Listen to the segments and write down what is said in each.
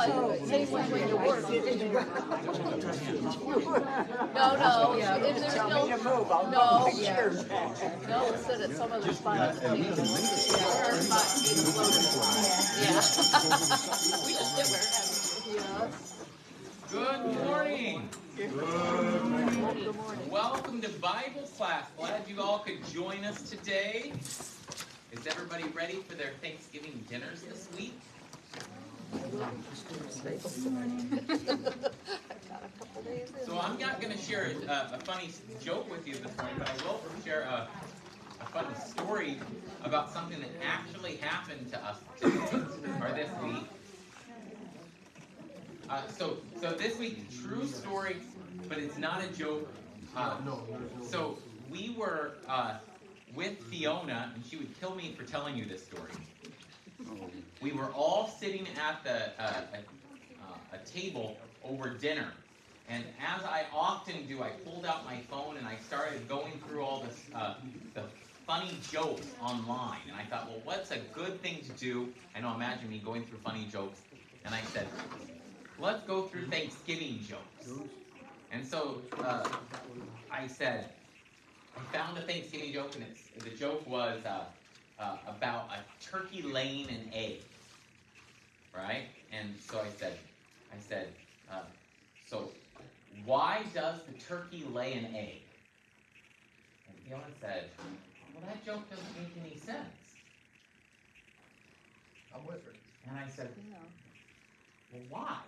No, it takes when you work. No, if there's no, no, sit at some other spot on the table. Or not even floating. Yeah. We just sit where it has. Yes. Good morning. Good morning. Welcome to Bible class. Glad you all could join us today. Is everybody ready for their Thanksgiving dinners this week? So I'm not going to share a funny joke with you this morning, but I will share a funny story about something that actually happened to us today, or this week. So this week, true story, but it's not a joke. So we were with Fiona, and she would kill me for telling you this story. We were all sitting at a table over dinner, and as I often do, I pulled out my phone and I started going through all the funny jokes online. And I thought, well, what's a good thing to do? I know, imagine me going through funny jokes, and I said, let's go through Thanksgiving jokes. And so I said, I found a Thanksgiving joke, and the joke was about a turkey laying an egg, right? And so I said, so why does the turkey lay an egg? And Fiona said, well, that joke doesn't make any sense. I'm with her. And I said, well, why?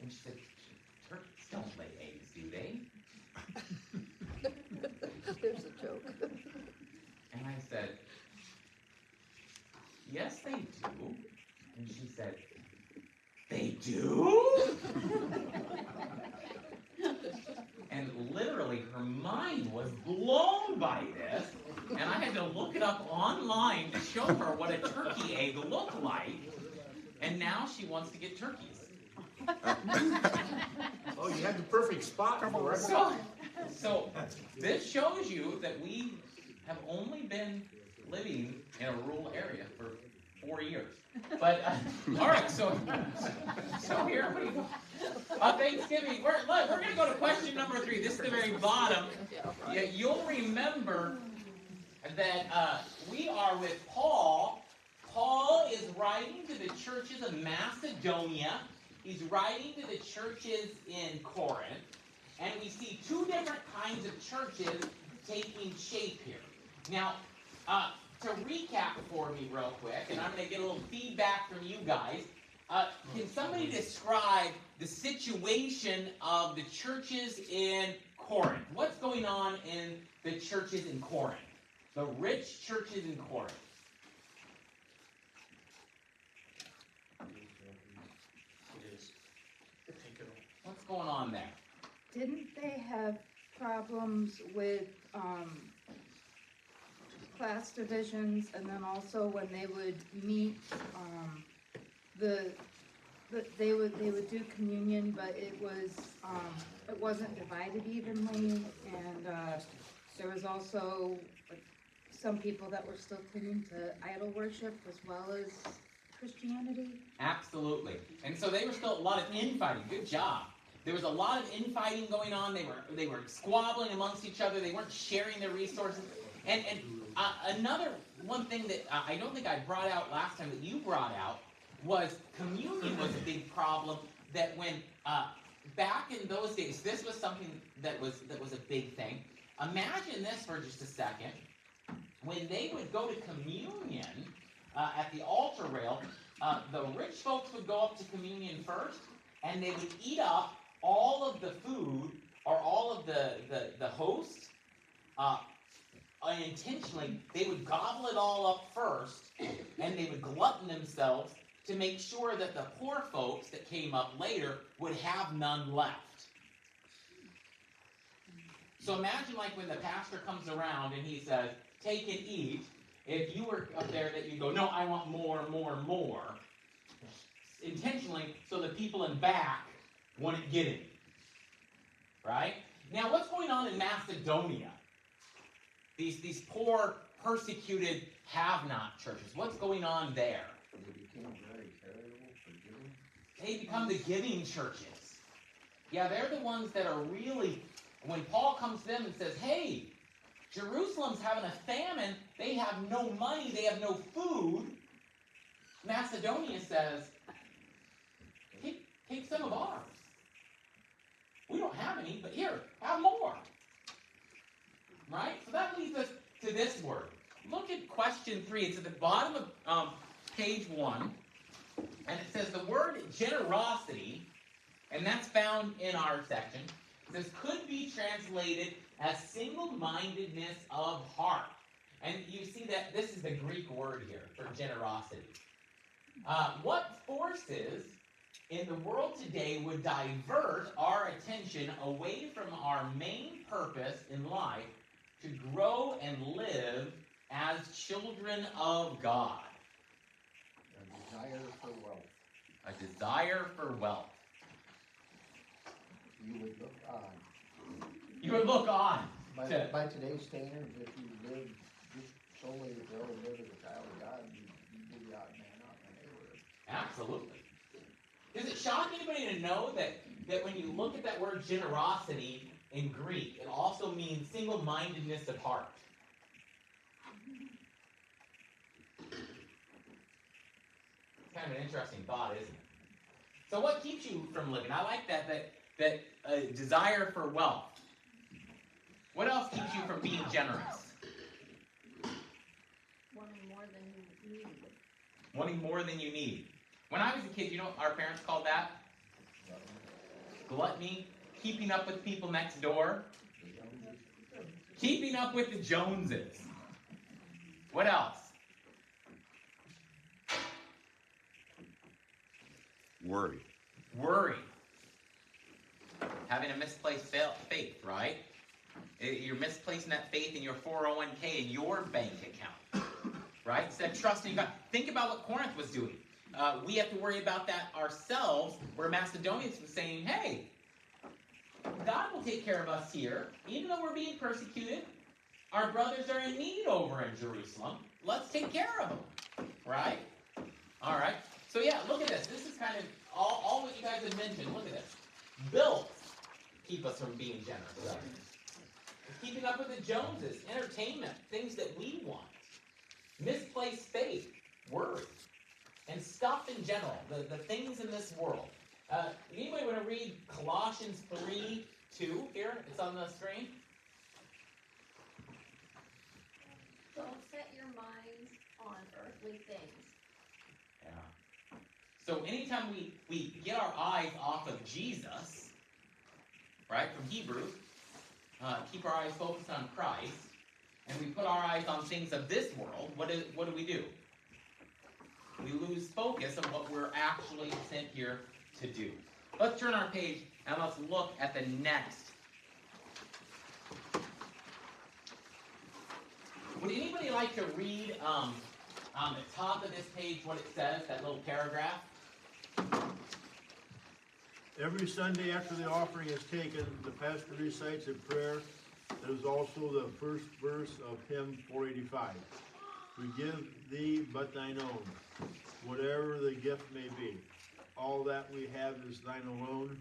And she said, turkeys don't lay eggs, do they? There's a joke. And I said, yes, they do. And she said, they do? And literally, her mind was blown by this, and I had to look it up online to show her what a turkey egg looked like, and now she wants to get turkeys. Oh, you had the perfect spot for it. So this shows you that we have only been living in a rural area for 4 years. But all right, so here we go. Thanksgiving. We're going to go to question number 3. This is the very bottom. Yeah, you'll remember that we are with Paul. Paul is writing to the churches of Macedonia. He's writing to the churches in Corinth. And we see 2 different kinds of churches taking shape here. Now, to recap for me real quick, and I'm going to get a little feedback from you guys, can somebody describe the situation of the churches in Corinth? What's going on in the churches in Corinth? The rich churches in Corinth. What's going on there? Didn't they have problems with class divisions, and then also when they would meet, they would do communion, but it wasn't divided evenly, and there was also some people that were still clinging to idol worship as well as Christianity. Absolutely. And so they were still a lot of infighting. Good job. There was a lot of infighting going on. They were squabbling amongst each other. They weren't sharing their resources. And another one thing that I don't think I brought out last time that you brought out was communion was a big problem. That when back in those days, this was something that was a big thing. Imagine this for just a second. When they would go to communion at the altar rail, the rich folks would go up to communion first, and they would eat up all of the food or all of the host. Unintentionally, they would gobble it all up first, and they would glutton themselves to make sure that the poor folks that came up later would have none left. So imagine like when the pastor comes around and he says, take and eat. If you were up there that you go, no, I want more, more, more. Intentionally, so the people in back wouldn't get it. Right? Now, what's going on in Macedonia? These poor, persecuted, have-not churches. What's going on there? They became very charitable, forgiving. they become the giving churches. Yeah, they're the ones that are really, when Paul comes to them and says, hey, Jerusalem's having a famine, they have no money, they have no food. Macedonia says, take some of ours. We don't have any, but here, have more. Right? So that leads us to this word. Look at question 3. It's at the bottom of page 1. And it says the word generosity, and that's found in our section, says could be translated as single-mindedness of heart. And you see that this is the Greek word here for generosity. What forces in the world today would divert our attention away from our main purpose in life to grow and live as children of God? A desire for wealth. A desire for wealth. You would look on. You would look on. By today's standards, if you live just solely to grow and live as a child of God, you'd be the odd man out in the neighborhood. Absolutely. Does it shock anybody to know that when you look at that word generosity in Greek, it also means single-mindedness of heart? It's kind of an interesting thought, isn't it? So what keeps you from living? I like that desire for wealth. What else keeps you from being generous? Wanting more than you need. Wanting more than you need. When I was a kid, you know what our parents called that? Gluttony. Keeping up with people next door. Keeping up with the Joneses. What else? Worry. Worry. Having a misplaced faith, right? You're misplacing that faith in your 401k in your bank account, right? Instead of trusting God. Think about what Corinth was doing. We have to worry about that ourselves, where Macedonians was saying, hey, God will take care of us here, even though we're being persecuted. Our brothers are in need over in Jerusalem. Let's take care of them, right? All right. So yeah, look at this. This is kind of all what you guys have mentioned. Look at this. Bills keep us from being generous. Keeping up with the Joneses, entertainment, things that we want. Misplaced faith, worry, and stuff in general, the things in this world. Anybody want to read Colossians 3:2 here? It's on the screen. Don't set your minds on earthly things. Yeah. So anytime we get our eyes off of Jesus, right, from Hebrews, keep our eyes focused on Christ, and we put our eyes on things of this world, what do we do? We lose focus on what we're actually sent here to do. Let's turn our page and let's look at the next. Would anybody like to read on the top of this page what it says, that little paragraph? Every Sunday after the offering is taken, the pastor recites a prayer that is also the first verse of hymn 485. We give thee but thine own, whatever the gift may be. All that we have is thine alone,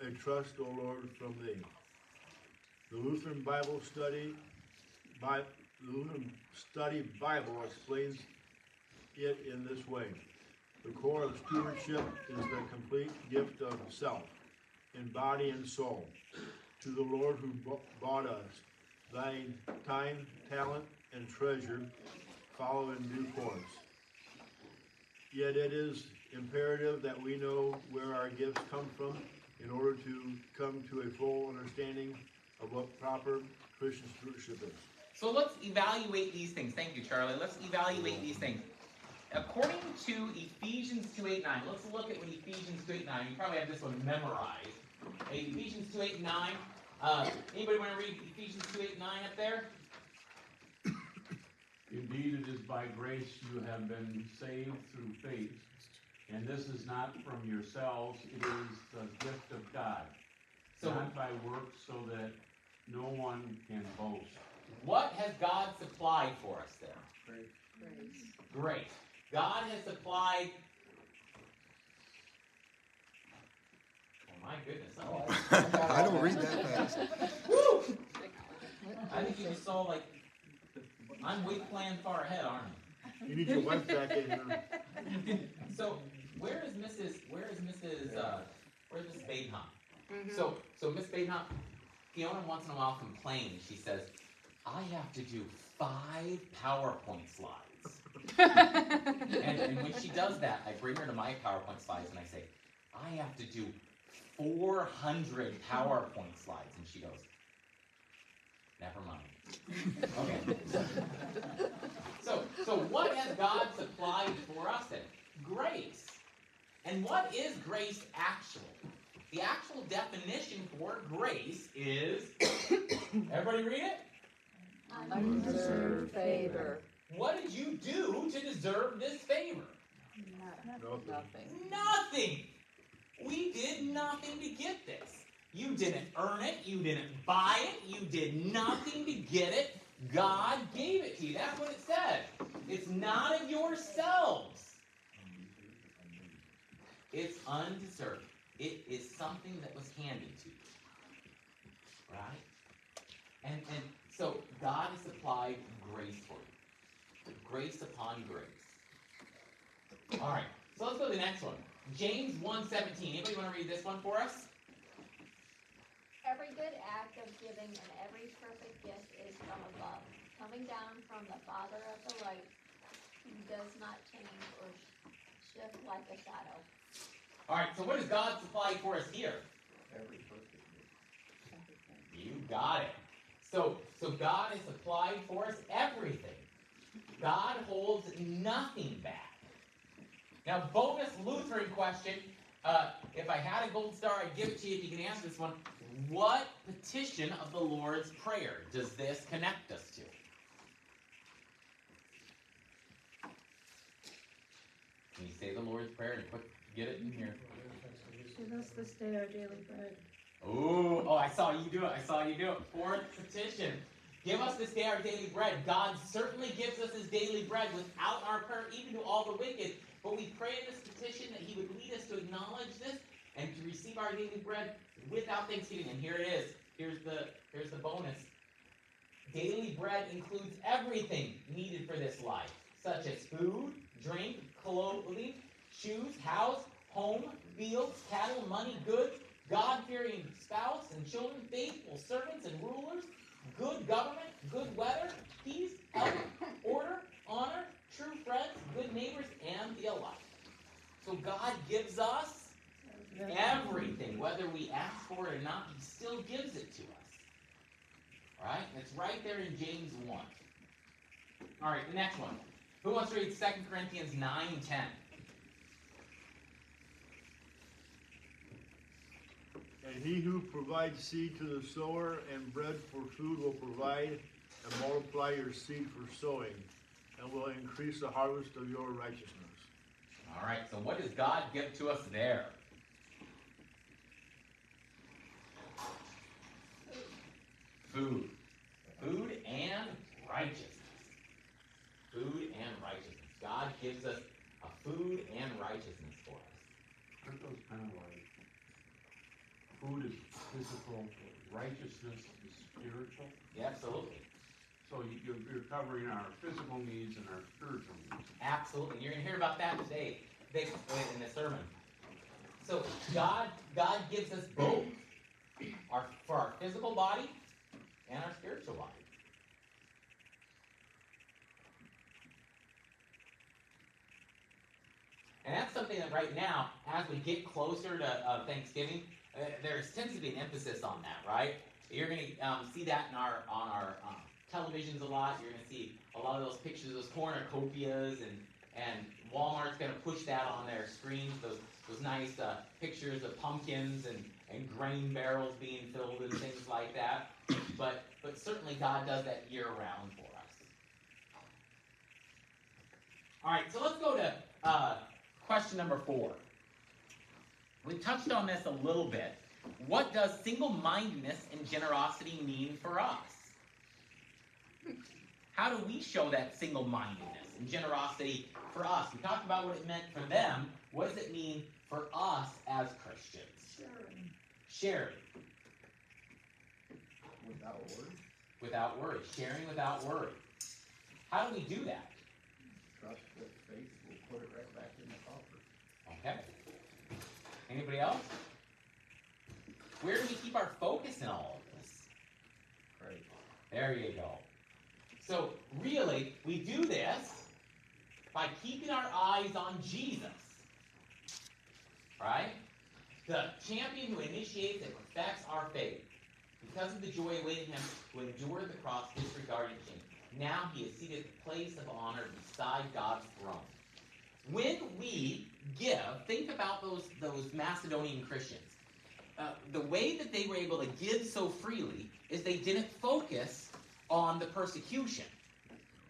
a trust, O Lord, from thee. The Lutheran Study Bible explains it in this way. The core of stewardship is the complete gift of self, in body and soul, to the Lord who bought us. Thy time, talent, and treasure follow in due course. Yet it is imperative that we know where our gifts come from in order to come to a full understanding of what proper Christian stewardship is. So let's evaluate these things. Thank you, Charlie. Let's evaluate these things. According to Ephesians 2:8-9, let's look at what Ephesians 2:8-9. You probably have this one memorized. Ephesians 2:8-9. Anybody want to read Ephesians 2:8-9 up there? Indeed, it is by grace you have been saved through faith, and this is not from yourselves, it is the gift of God, not by works, so that no one can boast. What has God supplied for us there? Grace. Great. God has supplied goodness. I don't read that fast. Woo! I think you just saw, like, I'm way planned far ahead, aren't I? You need your wife back in here. So, where's Mrs. Badenham? So Miss Badenham, Fiona once in a while complains. She says, I have to do 5 PowerPoint slides. and when she does that, I bring her to my PowerPoint slides and I say, I have to do 400 PowerPoint slides. And she goes, never mind. Okay. So what has God supplied for us then? Grace. And what is grace actually? The actual definition for grace is, everybody read it? Undeserved favor. What did you do to deserve this favor? Nothing. Nothing! We did nothing to get this. You didn't earn it, you didn't buy it, you did nothing to get it. God gave it to you. That's what it said. It's not of yourselves. It's undeserved. It is something that was handed to you. Right? And so God has supplied grace for you. Grace upon grace. Alright, so let's go to the next one. James 1:17. Anybody want to read this one for us? Every good act of giving and every perfect gift is from above, coming down from the Father of the light, who does not change or shift like a shadow. Alright, so what does God supply for us here? Every perfect gift. You got it. So God has supplied for us everything. God holds nothing back. Now, bonus Lutheran question. If I had a gold star, I'd give it to you if you can answer this one. What petition of the Lord's Prayer does this connect us to? Can you say the Lord's Prayer and get it in here? Give us this day our daily bread. Oh, I saw you do it. Fourth petition. Give us this day our daily bread. God certainly gives us his daily bread without our prayer, even to all the wicked. But we pray in this petition that he would lead us to acknowledge this and to receive our daily bread without thanksgiving. And here it is. Here's the bonus. Daily bread includes everything needed for this life, such as food, drink, clothing, shoes, house, home, fields, cattle, money, goods, God-fearing spouse and children, faithful servants and rulers, good government, good weather, peace, health, order, honor, true friends, good neighbors, and the alike. So God gives us everything, whether we ask for it or not, he still gives it to us. All right? It's right there in James 1. All right, the next one. Who wants to read 2 Corinthians 9:10? And he who provides seed to the sower and bread for food will provide and multiply your seed for sowing, and will increase the harvest of your righteousness. All right, so what does God give to us there? Food. Food and righteousness. Food and righteousness. God gives us a food and righteousness for us. Aren't those kind of like, food is physical, righteousness is spiritual? Yeah, absolutely. So you're covering our physical needs and our spiritual needs. Absolutely. You're going to hear about that today in the sermon. So God gives us both for our physical body and our spiritual body. And that's something that right now, as we get closer to Thanksgiving, there tends to be an emphasis on that, right? You're going to see that on our televisions a lot. You're going to see a lot of those pictures of those cornucopias, and Walmart's going to push that on their screens, those nice pictures of pumpkins and grain barrels being filled and things like that. But certainly God does that year-round for us. All right, so let's go to question number 4. We touched on this a little bit. What does single-mindedness and generosity mean for us? How do we show that single-mindedness and generosity for us? We talked about what it meant for them. What does it mean for us as Christians? Sharing Without words, without words. Sharing without words. How do we do that? trust that faith will put it right back in the coffer. Okay. Anybody else? Where do we keep our focus in all of this? Right. There you go. So really, we do this by keeping our eyes on Jesus. Right? The champion who initiates and perfects our faith. Because of the joy awaiting him who endured the cross, disregarding shame. Now he is seated at the place of honor beside God's throne. When we give, think about those Macedonian Christians. The way that they were able to give so freely is they didn't focus on the persecution,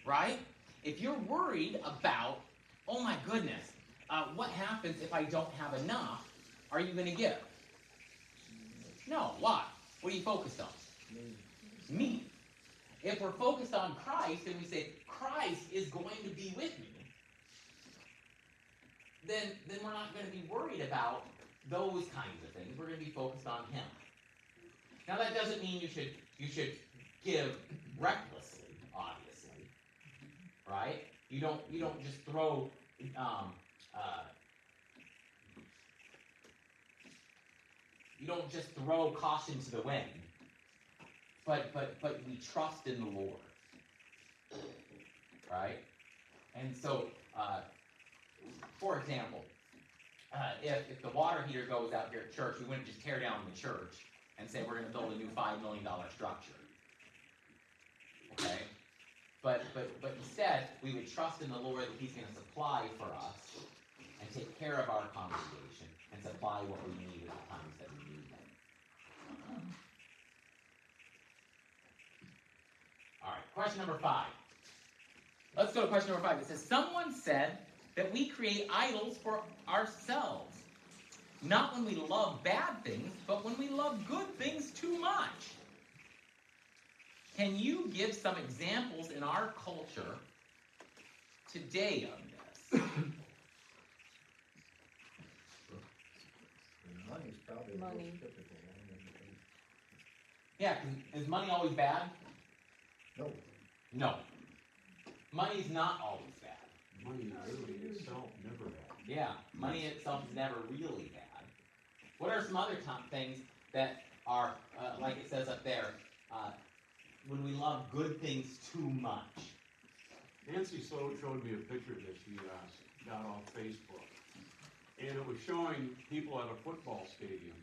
right? If you're worried about, oh my goodness, what happens if I don't have enough, are you going to give? No. Why? What are you focused on? Me. If we're focused on Christ and we say, Christ is going to be with me, then we're not going to be worried about those kinds of things. We're going to be focused on Him. Now that doesn't mean you should give recklessly, obviously, right? You don't just throw you don't just throw caution to the wind, but we trust in the Lord, right? And so, for example, if the water heater goes out here at church, we wouldn't just tear down the church and say we're going to build a new $5 million structure, okay? But instead, we would trust in the Lord that He's going to supply for us and take care of our congregation and supply what we need at the times that we need them. All right, question number 5. Let's go to question number 5. It says, someone said that we create idols for ourselves, not when we love bad things, but when we love good things too much. Can you give some examples in our culture today of this? Money's probably the Money. most typical one. Yeah, is money always bad? No, No. Money's not always bad. Money really itself never bad. Yeah, money itself is never really bad. What are some other things that are, like it says up there, when we love good things too much? Nancy showed me a picture that she got off Facebook. And it was showing people at a football stadium.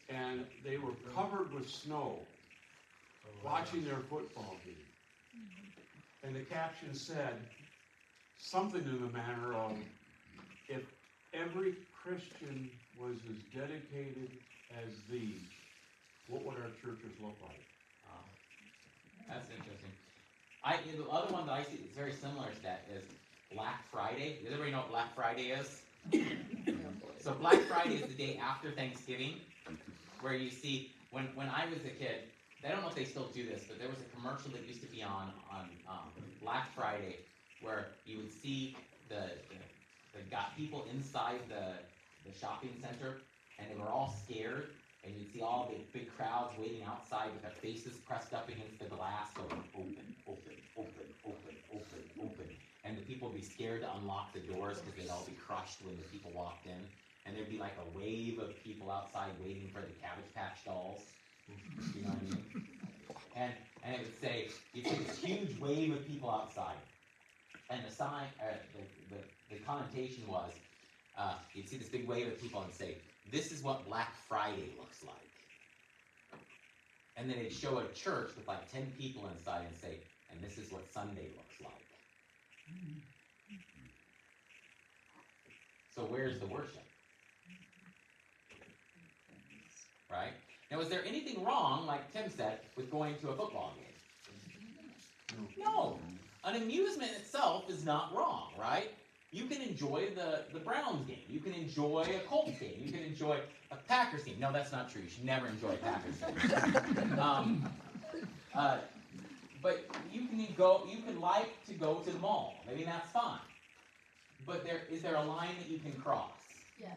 And they were covered with snow, watching their football game. And the caption said something in the manner of, if every Christian was as dedicated as these, what would our churches look like? That's interesting. The other one that I see that's very similar to that is Black Friday. Does everybody know what Black Friday is? So Black Friday is the day after Thanksgiving, where you see, when I was a kid, I don't know if they still do this, but there was a commercial that used to be on Black Friday, where you would see the people inside the shopping center, and they were all scared, and you'd see all the big crowds waiting outside with their faces pressed up against the glass, going open, open, open, open, open, open. And the people would be scared to unlock the doors because they'd all be crushed when the people walked in. And there'd be like a wave of people outside waiting for the Cabbage Patch dolls. You know what I mean? And it would say, you'd see this huge wave of people outside. And the sign, the connotation was, you'd see this big wave of people and say, this is what Black Friday looks like. And then they'd show a church with like 10 people inside and say, and this is what Sunday looks like. So where's the worship? Right? Now, is there anything wrong, like Tim said, with going to a football game? No. An amusement itself is not wrong, right? You can enjoy the Browns game. You can enjoy a Colts game. You can enjoy a Packers game. No, that's not true. You should never enjoy a Packers game. But you can like to go to the mall. Maybe that's fine. But is there a line that you can cross? Yeah.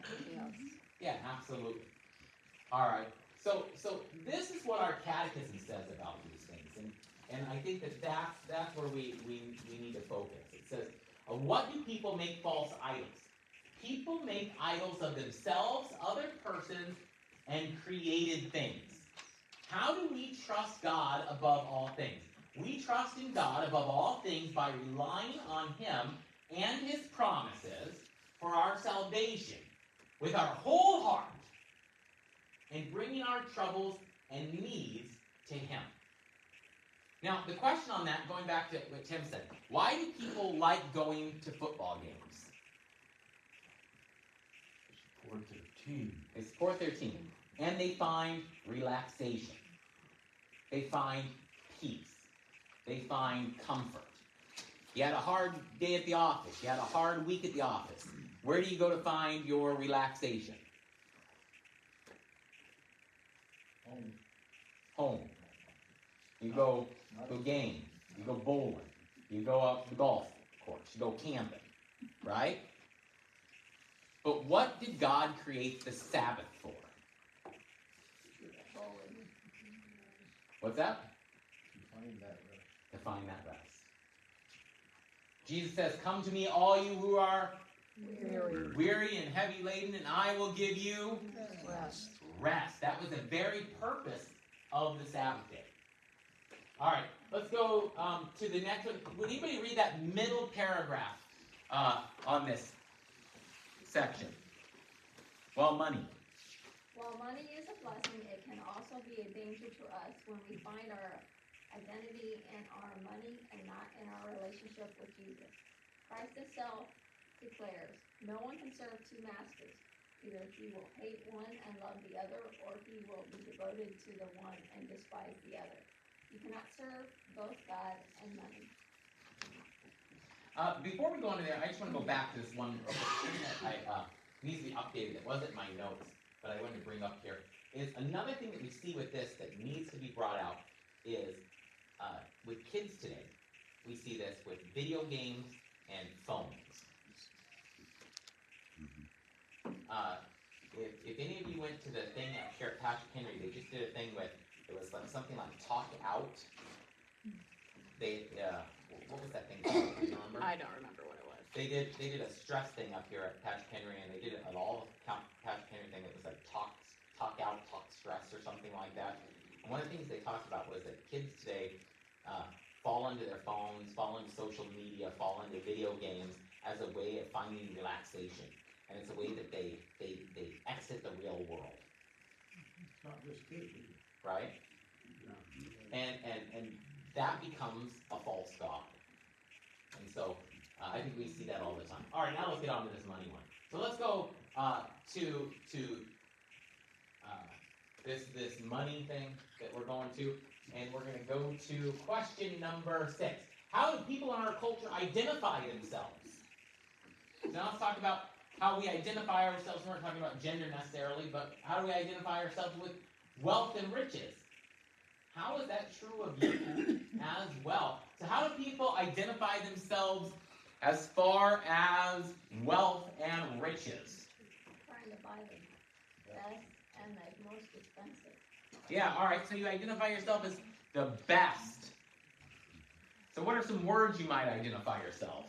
Yeah, absolutely. All right. So this is what our catechism says about these things, and I think that's where we need to focus. It says, what do people make false idols? People make idols of themselves, other persons, and created things. How do we trust God above all things? We trust in God above all things by relying on Him and His promises for our salvation with our whole heart and bringing our troubles and needs to Him. Now, the question on that, going back to what Tim said, why do people like going to football games? Support their team. They support their team, and they find relaxation. They find peace. They find comfort. You had a hard day at the office. You had a hard week at the office. Where do you go to find your relaxation? Home. You go game. You go bowling. You go out to the golf course. You go camping. Right? But what did God create the Sabbath for? What's that? To find that rest. Jesus says, come to me, all you who are weary and heavy laden, and I will give you rest. That was the very purpose of the Sabbath day. All right, let's go to the next one. Would anybody read that middle paragraph on this section? While money is a blessing, it can also be a danger to us when we find our identity in our money and not in our relationship with Jesus. Christ himself declares, no one can serve two masters. Either he will hate one and love the other, or he will be devoted to the one and despise the other. You cannot serve both God and money. Before we go into there, I just want to go back to this one thing that needs to be updated. It wasn't in my notes, but I wanted to bring up here. Is another thing that we see with this that needs to be brought out is with kids today, we see this with video games and phones. If any of you went to the thing up here at Patrick Henry, they just did a thing with, it was like something like Talk Out. They, what was that thing called? Do you remember? I don't remember what it was. They did a stress thing up here at Patrick Henry, and they did it at all Patrick Henry thing. It was like talk out, talk stress, or something like that. And one of the things they talked about was that kids today fall into their phones, fall into social media, fall into video games as a way of finding relaxation. And it's a way that they exit the real world. It's not just kids, either. Right? And that becomes a false god. And so I think we see that all the time. All right, now let's get on to this money one. So let's go to this money thing that we're going to, and we're going to go to question number 6. How do people in our culture identify themselves? Now let's talk about how we identify ourselves. We're not talking about gender necessarily, but how do we identify ourselves with wealth and riches? How is that true of you as well? So how do people identify themselves as far as wealth and riches? Trying to buy the best and the most expensive. Yeah, all right, so you identify yourself as the best. So what are some words you might identify yourself?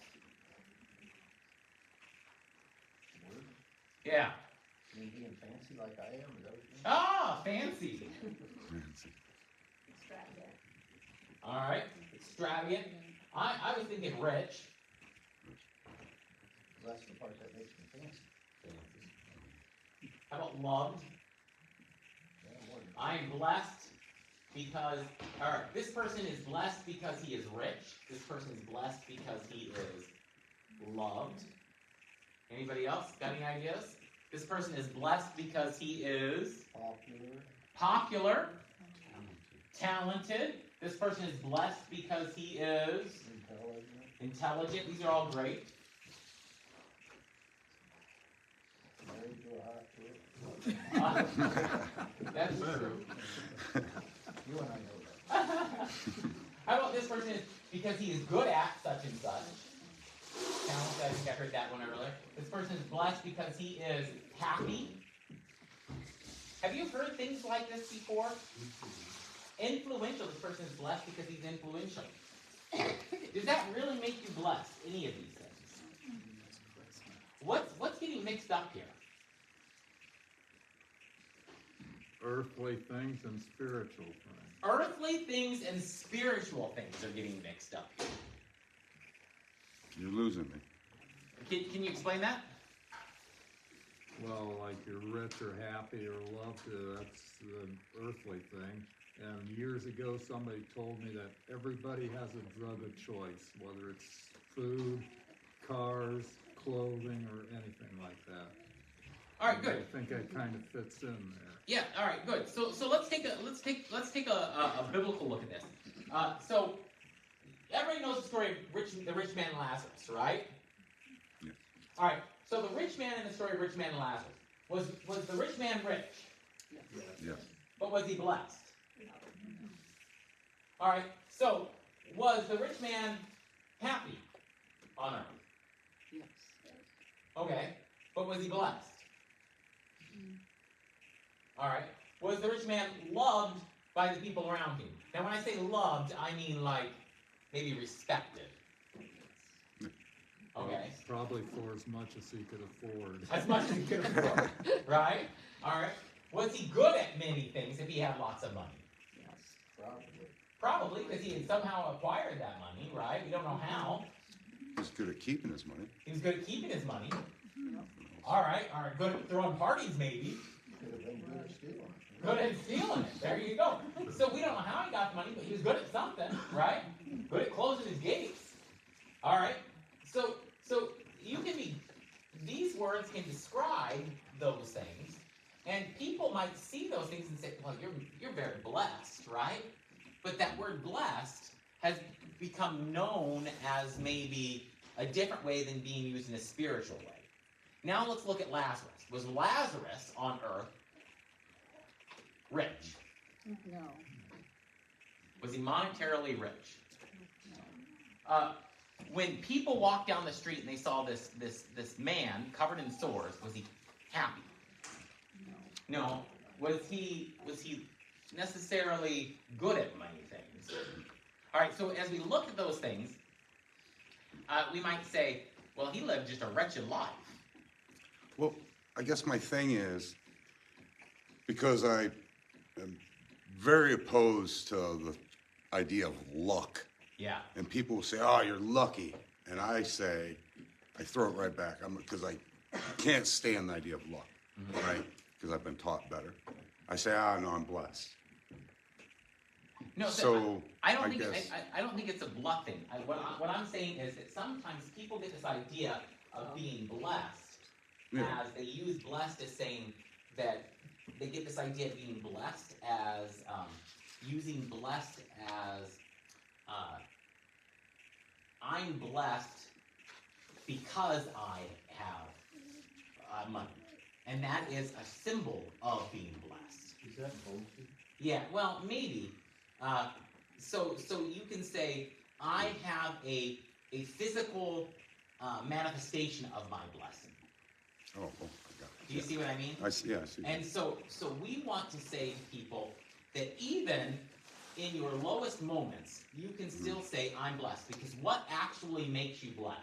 Yeah. You mean being fancy like I am? Is that what you mean? Ah, fancy. Extravagant. All right, extravagant. I was thinking rich. That's the part that makes me fancy. How about loved? Yeah, more than- I am blessed because, or this person is blessed because he is rich. This person is blessed because he is loved. Anybody else got any ideas? This person is blessed because he is popular, talented. This person is blessed because he is intelligent. These are all great. Married to a hot chick. That's true. You and I know that. How about this person is because he is good at such and such. Talented, I think I heard that one earlier. This person is blessed because he is happy. Have you heard things like this before? Influential, this person is blessed because he's influential. Does that really make you blessed, any of these things? What's getting mixed up here? Earthly things and spiritual things. Earthly things and spiritual things are getting mixed up here. You're losing me. Can you explain that? Well, like you're rich or happy or loved, that's the earthly thing. And years ago, somebody told me that everybody has a drug of choice, whether it's food, cars, clothing, or anything like that. All right, good. I think that kind of fits in there. Yeah. All right. Good. So let's take a biblical look at this. So everybody knows the story of the rich man and Lazarus, right? Yes. All right. So the rich man in the story of rich man and Lazarus was the rich man rich? Yes. But was he blessed? All right. So was the rich man happy on earth? Yes. Okay. But was he blessed? All right. Was the rich man loved by the people around him? Now, when I say loved, I mean like maybe respected. Okay. Probably for as much as he could afford. As much as he could afford. Right? All right. Was he good at many things if he had lots of money? Probably. Probably, because he had somehow acquired that money, right? We don't know how. He's good at keeping his money. He was good at keeping his money. All right. Good at throwing parties, maybe. Could have been good at stealing. Good at stealing it. There you go. So we don't know how he got the money, but he was good at something, right? Good at closing his gates. All right. So you can be. These words can describe those things, and people might see those things and say, "Well, you're very blessed, right?" But that word "blessed" has become known as maybe a different way than being used in a spiritual way. Now let's look at Lazarus. Was Lazarus on earth rich? No. Was he monetarily rich? When people walked down the street and they saw this man covered in sores, was he happy? No. Was he necessarily good at many things? All right. So as we look at those things, we might say, well, he lived just a wretched life. Well, I guess my thing is, because I am very opposed to the idea of luck. Yeah. And people will say, "Oh, you're lucky," and I say, I throw it right back. Because I can't stand the idea of luck, right? Because I've been taught better. I say, no, I'm blessed. No. So I don't think it's a luck thing. What I'm saying is that sometimes people get this idea of being blessed, as they use blessed as saying that they get this idea of being blessed as using blessed as I'm blessed because I have money. And that is a symbol of being blessed. Is that boasting? Yeah, well, maybe. So you can say, I have a physical manifestation of my blessing. Oh, I got it. Do you see what I mean? I see. And so we want to say to people that even in your lowest moments, you can still say, I'm blessed. Because what actually makes you blessed?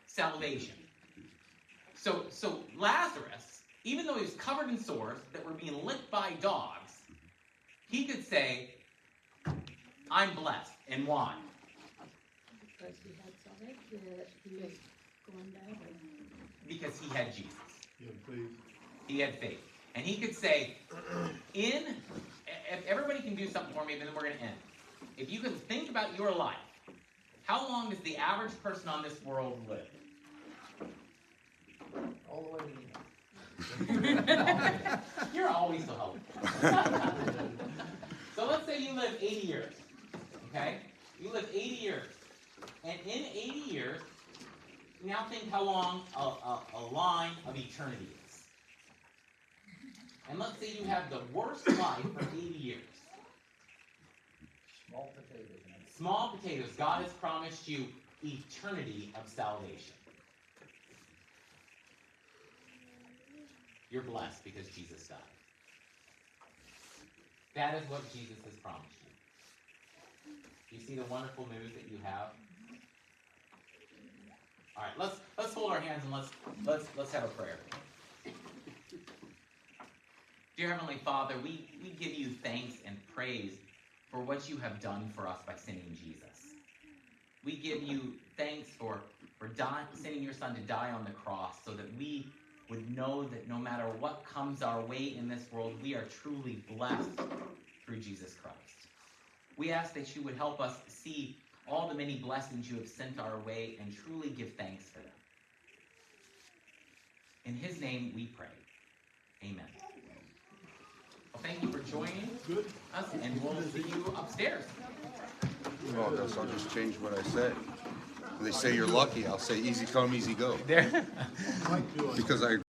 Salvation. So Lazarus, even though he was covered in sores that were being licked by dogs, he could say, I'm blessed. And why? Because he had salvation, he was going down. Because he had Jesus. Yeah, please. He had faith. And he could say, if everybody can do something for me, then we're going to end. If you can think about your life, how long does the average person on this world live? All the way to the You're always so helpful. So let's say you live 80 years. Okay? You live 80 years. And in 80 years, now think how long a line of eternity is. And let's say you have the worst life for 80 years. small potatoes. Small potatoes. God has promised you eternity of salvation. You're blessed because Jesus died. That is what Jesus has promised you. You see the wonderful news that you have? All right, let's hold our hands and let's have a prayer. Dear Heavenly Father, we give you thanks and praise for what you have done for us by sending Jesus. We give you thanks for sending your Son to die on the cross so that we would know that no matter what comes our way in this world, we are truly blessed through Jesus Christ. We ask that you would help us see all the many blessings you have sent our way and truly give thanks for them. In his name we pray. Amen. Well, thank you for joining us, and we'll see you upstairs. Well, I guess I'll just change what I say. When they say you're lucky, I'll say easy come, easy go. There. Might do it. Because I